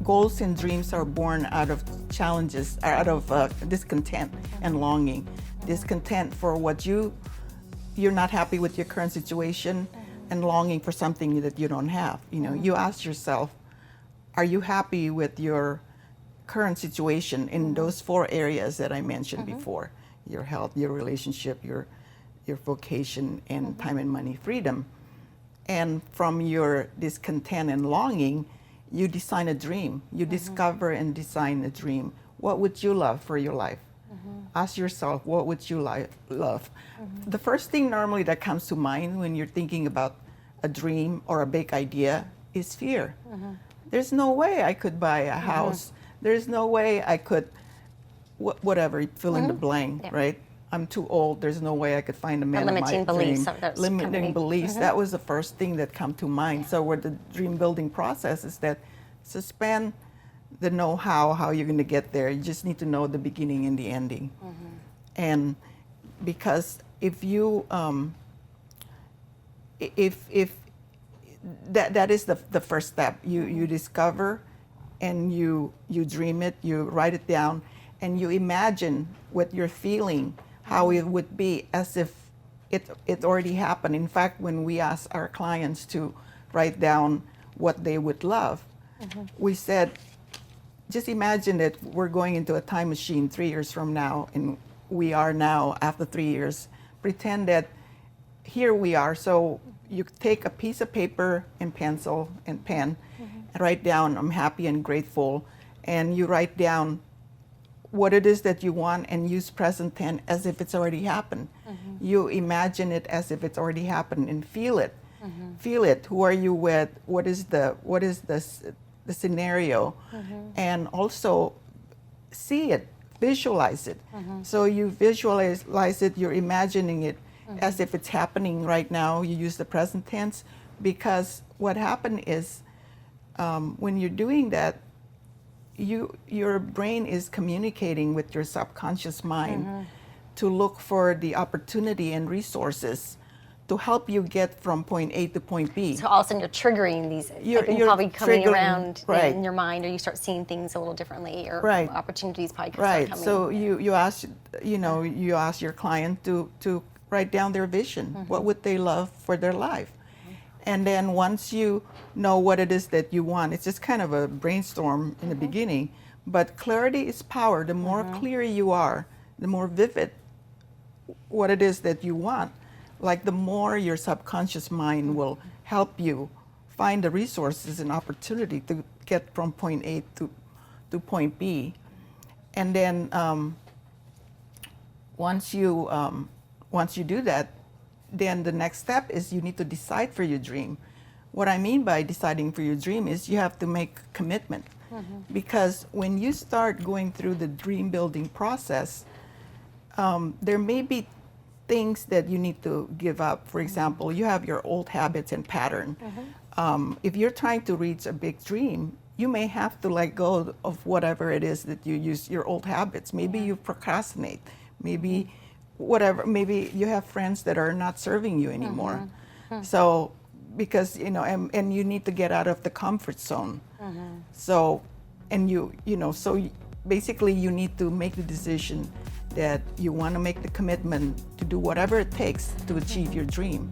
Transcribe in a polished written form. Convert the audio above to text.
goals and dreams are born out of challenges, out of discontent and longing. Discontent for what you're not happy with your current situation, and longing for something that you don't have. You know, you ask yourself, are you happy with your current situation in those 4 areas that I mentioned before? Your health, your relationship, your vocation, and time and money freedom. And from your discontent and longing, you design a dream. You discover and design a dream. What would you love for your life? Ask yourself, what would you love? The first thing normally that comes to mind when you're thinking about a dream or a big idea is fear. There's no way I could buy a house. There's no way I could, whatever, fill in the blank, right? I'm too old. There's no way I could find a man of my Limiting beliefs. dream. Limiting beliefs. That was the first thing that come to mind. So where the dream building process is that suspend the know-how, how you're going to get there. You just need to know the beginning and the ending. And because if you, if that is the first step. You discover, and you dream it. You write it down, and you imagine what you're feeling, how it would be as if it already happened. In fact, when we ask our clients to write down what they would love, we said, just imagine that we're going into a time machine 3 years from now, and we are now after 3 years. Pretend that here we are. So you take a piece of paper and pencil and pen and write down, I'm happy and grateful. And you write down what it is that you want and use present tense as if it's already happened. You imagine it as if it's already happened and feel it. Feel it. Who are you with? What is the scenario? And also see it, visualize it. So you visualize it, you're imagining it as if it's happening right now. You use the present tense, because what happened is when you're doing that, your brain is communicating with your subconscious mind to look for the opportunity and resources to help you get from point A to point B. So all of a sudden you're triggering these things probably coming around in your mind, or you start seeing things a little differently, or opportunities probably start coming. So you ask, you ask your client to write down their vision. What would they love for their life? And then once you know what it is that you want, it's just kind of a brainstorm in the beginning, but clarity is power. The more clear you are, the more vivid what it is that you want, like the more your subconscious mind will help you find the resources and opportunity to get from point A to point B. And then once you do that, then the next step is you need to decide for your dream. What I mean by deciding for your dream is you have to make commitment. Because when you start going through the dream building process, there may be things that you need to give up. For example, you have your old habits and pattern. If you're trying to reach a big dream, you may have to let go of whatever it is that you use, your old habits. Maybe you procrastinate. Maybe whatever, maybe you have friends that are not serving you anymore. So, because, and you need to get out of the comfort zone. So, and so basically you need to make the decision that you want to make the commitment to do whatever it takes to achieve your dream.